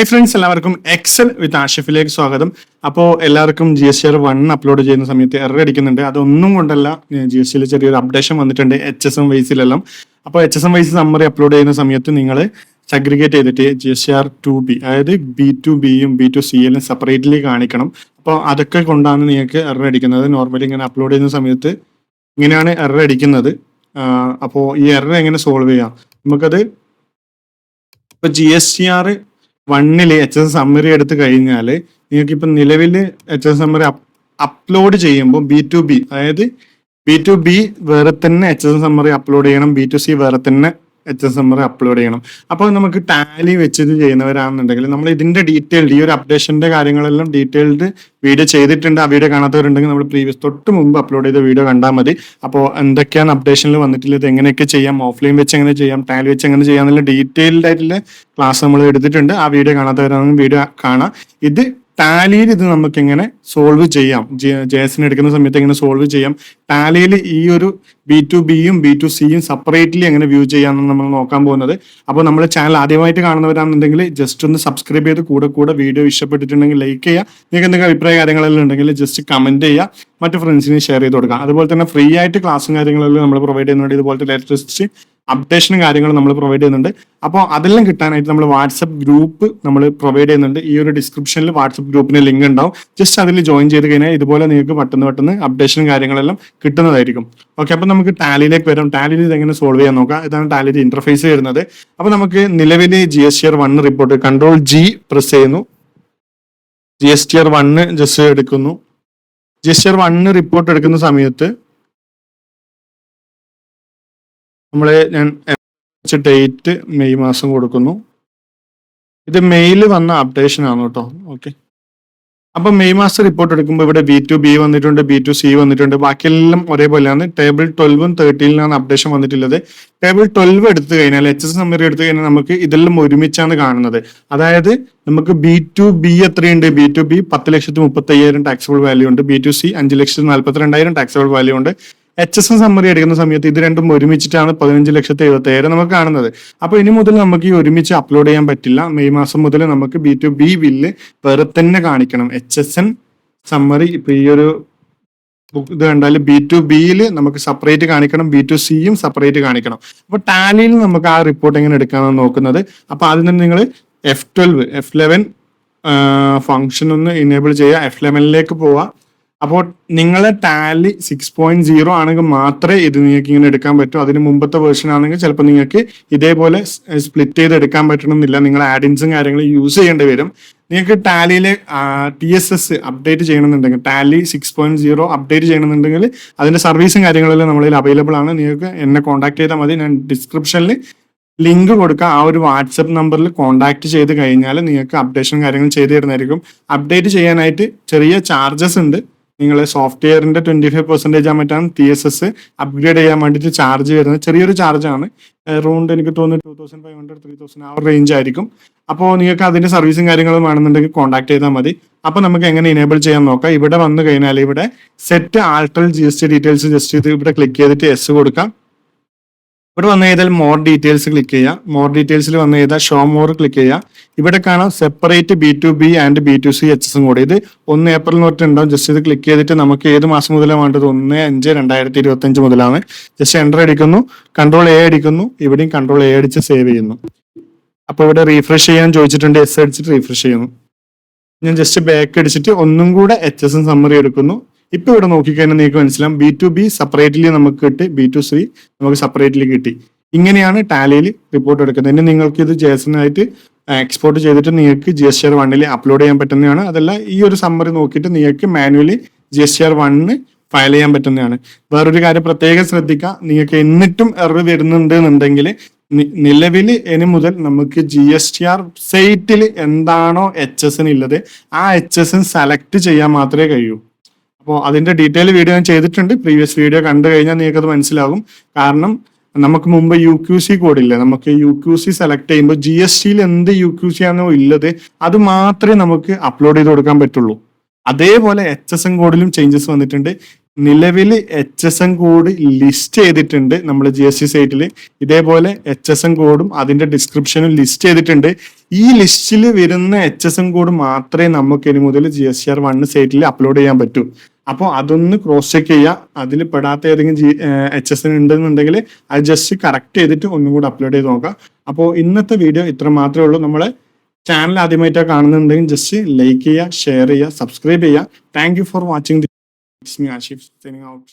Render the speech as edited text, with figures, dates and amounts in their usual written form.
Hi friends, എല്ലാവർക്കും Excel വിത്ത് ആഷിഫിലേക്ക് സ്വാഗതം. അപ്പോൾ എല്ലാവർക്കും GSTR 1 അപ്ലോഡ് ചെയ്യുന്ന സമയത്ത് എറർ അടിക്കുന്നുണ്ട്. അതൊന്നും കൊണ്ടല്ല, GSTയിൽ ചെറിയൊരു അപ്ഡേഷൻ വന്നിട്ടുണ്ട് HSM വൈസിലെല്ലാം. അപ്പോൾ HSM വൈസ് സമ്മറി അപ്ലോഡ് ചെയ്യുന്ന സമയത്ത് നിങ്ങൾ സഗ്രിഗേറ്റ് ചെയ്തിട്ട് GSTR 2B, അതായത് B2Bയും B2Cയിലും സെപ്പറേറ്റ്ലി കാണിക്കണം. അപ്പോൾ അതൊക്കെ കൊണ്ടാണ് നിങ്ങൾക്ക് എറർ അടിക്കുന്നത്. നോർമലി ഇങ്ങനെ അപ്ലോഡ് ചെയ്യുന്ന സമയത്ത് ഇങ്ങനെയാണ് എറർ അടിക്കുന്നത്. അപ്പോൾ ഈ എറർ എങ്ങനെ സോൾവ് ചെയ്യാം? നമുക്കത് ഇപ്പോൾ GSTR 1 HSM സമ്മറി എടുത്തു കഴിഞ്ഞാൽ നിങ്ങൾക്ക് ഇപ്പം നിലവിൽ HSM സമ്മറി അപ്ലോഡ് ചെയ്യുമ്പോൾ B2B, അതായത് B2B വേറെ തന്നെ HSM സമ്മറി അപ്ലോഡ് ചെയ്യണം, B2C വേറെ തന്നെ HSM സമ്മറി അപ്ലോഡ് ചെയ്യണം. അപ്പോൾ നമുക്ക് ടാലി വെച്ചിത് ചെയ്യുന്നവരാണെന്നുണ്ടെങ്കിൽ നമ്മൾ ഇതിന്റെ ഡീറ്റെയിൽഡ് ഈ ഒരു അപ്ഡേഷന്റെ കാര്യങ്ങളെല്ലാം ഡീറ്റെയിൽഡ് വീഡിയോ ചെയ്തിട്ടുണ്ട്. ആ വീഡിയോ കാണാത്തവരുണ്ടെങ്കിൽ നമ്മൾ പ്രീവിയസ് തൊട്ട് മുമ്പ് അപ്ലോഡ് ചെയ്ത വീഡിയോ കണ്ടാൽ മതി. അപ്പോൾ എന്തൊക്കെയാണ് അപ്ഡേഷനിൽ വന്നിട്ടുള്ളത്, എങ്ങനെയൊക്കെ ചെയ്യാം, ഓഫ്ലൈൻ വെച്ച് എങ്ങനെ ചെയ്യാം, ടാലി വെച്ച് എങ്ങനെ ചെയ്യാം എന്നുള്ള ഡീറ്റെയിൽഡ് ആയിട്ടുള്ള ക്ലാസ് നമ്മൾ എടുത്തിട്ടുണ്ട്. ആ വീഡിയോ കാണാത്തവരാണെങ്കിൽ വീഡിയോ കാണാം. ഇത് ടാലിയിൽ ഇത് നമുക്ക് എങ്ങനെ സോൾവ് ചെയ്യാം, JSN എടുക്കുന്ന സമയത്ത് എങ്ങനെ സോൾവ് ചെയ്യാം, ടാലിയിൽ ഈ ഒരു B2Bയും B2Cയും സെപ്പറേറ്റ്ലി എങ്ങനെ വ്യൂ ചെയ്യാമെന്ന് നമ്മൾ നോക്കാൻ പോകുന്നത്. അപ്പോൾ നമ്മൾ ചാനൽ ആദ്യമായിട്ട് കാണുന്നവരാണെന്നുണ്ടെങ്കിൽ ജസ്റ്റ് ഒന്ന് സബ്സ്ക്രൈബ് ചെയ്ത് കൂടെ വീഡിയോ ഇഷ്ടപ്പെട്ടിട്ടുണ്ടെങ്കിൽ ലൈക്ക് ചെയ്യുക. നിങ്ങൾക്ക് എന്തെങ്കിലും അഭിപ്രായ കാര്യങ്ങളെല്ലാം ഉണ്ടെങ്കിൽ ജസ്റ്റ് കമന്റ് ചെയ്യുക, മറ്റു ഫ്രണ്ട്സിന് ഷെയർ ചെയ്ത് കൊടുക്കുക. അതുപോലെ തന്നെ ഫ്രീ ആയിട്ട് ക്ലാസ്സും കാര്യങ്ങളെല്ലാം നമ്മൾ പ്രൊവൈഡ് ചെയ്യുന്നുണ്ട്. ഇതുപോലത്തെ ലേറ്റസ്റ്റ് അപ്ഡേഷനും കാര്യങ്ങളും നമ്മൾ പ്രൊവൈഡ് ചെയ്യുന്നുണ്ട്. അപ്പോൾ അതെല്ലാം കിട്ടാനായിട്ട് നമ്മൾ വാട്സപ്പ് ഗ്രൂപ്പ് നമ്മൾ പ്രൊവൈഡ് ചെയ്യുന്നുണ്ട്. ഈ ഒരു ഡിസ്ക്രിപ്ഷനിൽ വാട്സപ്പ് ഗ്രൂപ്പിന് ലിങ്ക് ഉണ്ടാവും. ജസ്റ്റ് അതിൽ ജോയിൻ ചെയ്ത് കഴിഞ്ഞാൽ ഇതുപോലെ നിങ്ങൾക്ക് പെട്ടെന്ന് അപ്ഡേഷനും കാര്യങ്ങളെല്ലാം കിട്ടുന്നതായിരിക്കും. ഓക്കെ, അപ്പോൾ നമുക്ക് ടാലിയിലേക്ക് വരാം. ടാലിയിൽ ഇതെങ്ങനെ സോൾവ് ചെയ്യാൻ നോക്കാം. ഇതാണ് ടാലിയുടെ ഇന്റർഫേസ് വരുന്നത്. അപ്പോൾ നമുക്ക് നിലവിൽ GSTR 1 റിപ്പോർട്ട് Ctrl+G പ്രസ് ചെയ്യുന്നു. GSTR 1 ജസ്റ്റ് എടുക്കുന്നു. GSTR 1 റിപ്പോർട്ട് എടുക്കുന്ന സമയത്ത് ഞാൻ ഡേറ്റ് മെയ് മാസം കൊടുക്കുന്നു. ഇത് മെയിൽ വന്ന അപ്ഡേഷൻ ആണ് കേട്ടോ. ഓക്കെ, അപ്പൊ മെയ് മാസം റിപ്പോർട്ട് എടുക്കുമ്പോൾ ഇവിടെ B2B വന്നിട്ടുണ്ട്, B2C വന്നിട്ടുണ്ട്. ബാക്കിയെല്ലാം ഒരേപോലെയാണ്. ടേബിൾ 12ഉം 13ലാണ് അപ്ഡേഷൻ വന്നിട്ടുള്ളത്. ടേബിൾ 12 എടുത്തു കഴിഞ്ഞാൽ HSM സമ്മറി എടുത്തു കഴിഞ്ഞാൽ നമുക്ക് ഇതെല്ലാം ഒരുമിച്ചാണ് കാണുന്നത്. അതായത് നമുക്ക് B2B എത്രയുണ്ട്? B2B 10,35,000 ടാക്സബിൾ വാല്യൂ ഉണ്ട്. B2C 5,42,000 ടാക്സബിൾ വാല്യൂ ഉണ്ട്. HSM സമ്മറി എടുക്കുന്ന സമയത്ത് ഇത് രണ്ടും ഒരുമിച്ചിട്ടാണ് 15,70,000 നമുക്ക് കാണുന്നത്. അപ്പൊ ഇനി മുതൽ നമുക്ക് ഈ ഒരുമിച്ച് അപ്ലോഡ് ചെയ്യാൻ പറ്റില്ല. മെയ് മാസം മുതൽ നമുക്ക് B2B ബില്ല് വേറെ തന്നെ കാണിക്കണം. HSM സമ്മറി ഇപ്പൊ ഈ ഒരു ഇത് കണ്ടാൽ B2Bയിൽ നമുക്ക് സെപ്പറേറ്റ് കാണിക്കണം, B2Cയും സെപ്പറേറ്റ് കാണിക്കണം. അപ്പൊ ടാലിയിൽ നമുക്ക് ആ റിപ്പോർട്ട് എങ്ങനെ എടുക്കാമെന്ന് നോക്കുന്നത്. അപ്പൊ ആദ്യം തന്നെ നിങ്ങൾ F11 ഫംഗ്ഷൻ ഒന്ന് ഇനേബിൾ ചെയ്യുക, F11ലേക്ക് പോവുക. അപ്പോൾ നിങ്ങളെ ടാലി 6.0 ആണെങ്കിൽ മാത്രമേ ഇത് നിങ്ങൾക്ക് ഇങ്ങനെ എടുക്കാൻ പറ്റൂ. അതിന് മുമ്പത്തെ വേർഷൻ ആണെങ്കിൽ ചിലപ്പോൾ നിങ്ങൾക്ക് ഇതേപോലെ സ്പ്ലിറ്റ് ചെയ്ത് എടുക്കാൻ പറ്റണമെന്നില്ല. നിങ്ങൾ ആഡിൻസും കാര്യങ്ങളും യൂസ് ചെയ്യേണ്ടി വരും. നിങ്ങൾക്ക് ടാലിയിലെ TSS അപ്ഡേറ്റ് ചെയ്യണമെന്നുണ്ടെങ്കിൽ, ടാലി 6.0 അപ്ഡേറ്റ് ചെയ്യണമെന്നുണ്ടെങ്കിൽ അതിന്റെ സർവീസും കാര്യങ്ങളെല്ലാം നമ്മളിൽ അവൈലബിൾ ആണ്. നിങ്ങൾക്ക് എന്നെ കോൺടാക്ട് ചെയ്താൽ മതി. ഞാൻ ഡിസ്ക്രിപ്ഷനിൽ ലിങ്ക് കൊടുക്കുക. ആ ഒരു വാട്സപ്പ് നമ്പറിൽ കോൺടാക്ട് ചെയ്ത് കഴിഞ്ഞാൽ നിങ്ങൾക്ക് അപ്ഡേഷൻ കാര്യങ്ങൾ ചെയ്തു തരുന്നതായിരിക്കും. അപ്ഡേറ്റ് ചെയ്യാനായിട്ട് ചെറിയ ചാർജസ് ഉണ്ട്. നിങ്ങൾ സോഫ്റ്റ്വെയറിന്റെ 25% ആകുമ്പോഴാണ് TSS അപ്ഗ്രേഡ് ചെയ്യാൻ വേണ്ടിയിട്ട് ചാർജ് വരുന്നത്. ചെറിയൊരു ചാർജാണ്. അറൗണ്ട് എനിക്ക് തോന്നുന്നു 2,500 3,000 ആ റേഞ്ച് ആയിരിക്കും. അപ്പോൾ നിങ്ങൾക്ക് അതിന്റെ സർവീസും കാര്യങ്ങളും വേണമെന്നുണ്ടെങ്കിൽ കോൺടാക്ട് ചെയ്താൽ മതി. അപ്പൊ നമുക്ക് എങ്ങനെ ഇനേബിൾ ചെയ്യാൻ നോക്കാം. ഇവിടെ വന്നു കഴിഞ്ഞാൽ ഇവിടെ set alter GST details just ഇത് ഇവിടെ ക്ലിക്ക് ചെയ്തിട്ട് S കൊടുക്കാം. ഇവിടെ വന്നു കഴിഞ്ഞാൽ മോർ ഡീറ്റെയിൽസ് ക്ലിക്ക് ചെയ്യുക. മോർ ഡീറ്റെയിൽസിൽ വന്നു കഴിഞ്ഞാൽ ഷോ മോർ ക്ലിക്ക് ചെയ്യുക. ഇവിടെ കാണാം separate B2B and B2C HSM കൂടെ. ഇത് 1 ഏപ്രിൽ തൊട്ട് ഉണ്ടാവും. ജസ്റ്റ് ഇത് ക്ലിക്ക് ചെയ്തിട്ട് നമുക്ക് ഏത് മാസം മുതലാണ് വേണ്ടത്? 1/5/2025 മുതലാണ്. ജസ്റ്റ് എൻ്റർ അടിക്കുന്നു, Ctrl+A അടിക്കുന്നു. ഇവിടെയും Ctrl+A അടിച്ച് സേവ് ചെയ്യുന്നു. അപ്പോൾ ഇവിടെ റീഫ്രഷ് ചെയ്യാൻ ചോദിച്ചിട്ടുണ്ട്. S അടിച്ചിട്ട് റീഫ്രഷ് ചെയ്യുന്നു. ഞാൻ ജസ്റ്റ് ബാക്ക് അടിച്ചിട്ട് ഒന്നും കൂടെ HSM സമ്മറി എടുക്കുന്നു. ഇപ്പൊ ഇവിടെ നോക്കിക്കഴിഞ്ഞാൽ നിങ്ങൾക്ക് മനസ്സിലാവും B2B സെപ്പറേറ്റ്ലി നമുക്ക് കിട്ടി, B2C നമുക്ക് സെപ്പറേറ്റ്ലി കിട്ടി. ഇങ്ങനെയാണ് ടാലിയിൽ റിപ്പോർട്ട് എടുക്കുന്നത്. ഇനി നിങ്ങൾക്ക് ഇത് JSN ആയിട്ട് എക്സ്പോർട്ട് ചെയ്തിട്ട് നിങ്ങൾക്ക് GSTR 1 അപ്ലോഡ് ചെയ്യാൻ പറ്റുന്നതാണ്. അതല്ല ഈ ഒരു സമ്മറി നോക്കിയിട്ട് നിങ്ങൾക്ക് മാനുവലി GSTR 1 ഫയൽ ചെയ്യാൻ പറ്റുന്നതാണ്. വേറൊരു കാര്യം പ്രത്യേകം ശ്രദ്ധിക്കുക. നിങ്ങൾക്ക് എന്നിട്ടും എറർ വരുന്നുണ്ട് എന്നുണ്ടെങ്കിൽ നിലവിൽ ഇനി മുതൽ നമുക്ക് GSTR സൈറ്റിൽ എന്താണോ HSN ഉള്ളത് ആ HSN സെലക്ട് ചെയ്യാൻ മാത്രമേ കഴിയൂ. അപ്പോൾ അതിന്റെ ഡീറ്റെയിൽ വീഡിയോ ഞാൻ ചെയ്തിട്ടുണ്ട്. പ്രീവിയസ് വീഡിയോ കണ്ടു കഴിഞ്ഞാൽ നിങ്ങൾക്കത് മനസ്സിലാകും. കാരണം നമുക്ക് മുമ്പ് UQC കോഡില്ല. നമുക്ക് UQC സെലക്ട് ചെയ്യുമ്പോൾ GSTയിൽ എന്ത് UQC ആണോ ഉള്ളത് അത് മാത്രമേ നമുക്ക് അപ്ലോഡ് ചെയ്ത് കൊടുക്കാൻ പറ്റുള്ളൂ. അതേപോലെ HSM കോഡിലും ചേഞ്ചസ് വന്നിട്ടുണ്ട്. നിലവിൽ HSN കോഡ് ലിസ്റ്റ് ചെയ്തിട്ടുണ്ട് നമ്മൾ GST സൈറ്റിൽ. ഇതേപോലെ HSN കോഡും അതിന്റെ ഡിസ്ക്രിപ്ഷനും ലിസ്റ്റ് ചെയ്തിട്ടുണ്ട്. ഈ ലിസ്റ്റിൽ വരുന്ന HSN കോഡ് മാത്രമേ നമുക്ക് ഇനി മുതൽ GSTR1 സൈറ്റിൽ അപ്ലോഡ് ചെയ്യാൻ പറ്റൂ. അപ്പോൾ അതൊന്ന് ക്രോസ് ചെക്ക് ചെയ്യുക. അതിൽ പെടാത്ത ഏതെങ്കിലും HSN ഉണ്ടെന്നുണ്ടെങ്കിൽ അത് ജസ്റ്റ് കറക്റ്റ് ചെയ്തിട്ട് ഒന്നും കൂടി അപ്ലോഡ് ചെയ്ത് നോക്കാം. അപ്പോൾ ഇന്നത്തെ വീഡിയോ ഇത്ര മാത്രമേ ഉള്ളൂ. നമ്മളെ ചാനൽ ആദ്യമായിട്ടാണ് കാണുന്നുണ്ടെങ്കിൽ ജസ്റ്റ് ലൈക്ക് ചെയ്യുക, ഷെയർ ചെയ്യുക, സബ്സ്ക്രൈബ് ചെയ്യുക. Thank you for watching. It's me, Ashif, signing out.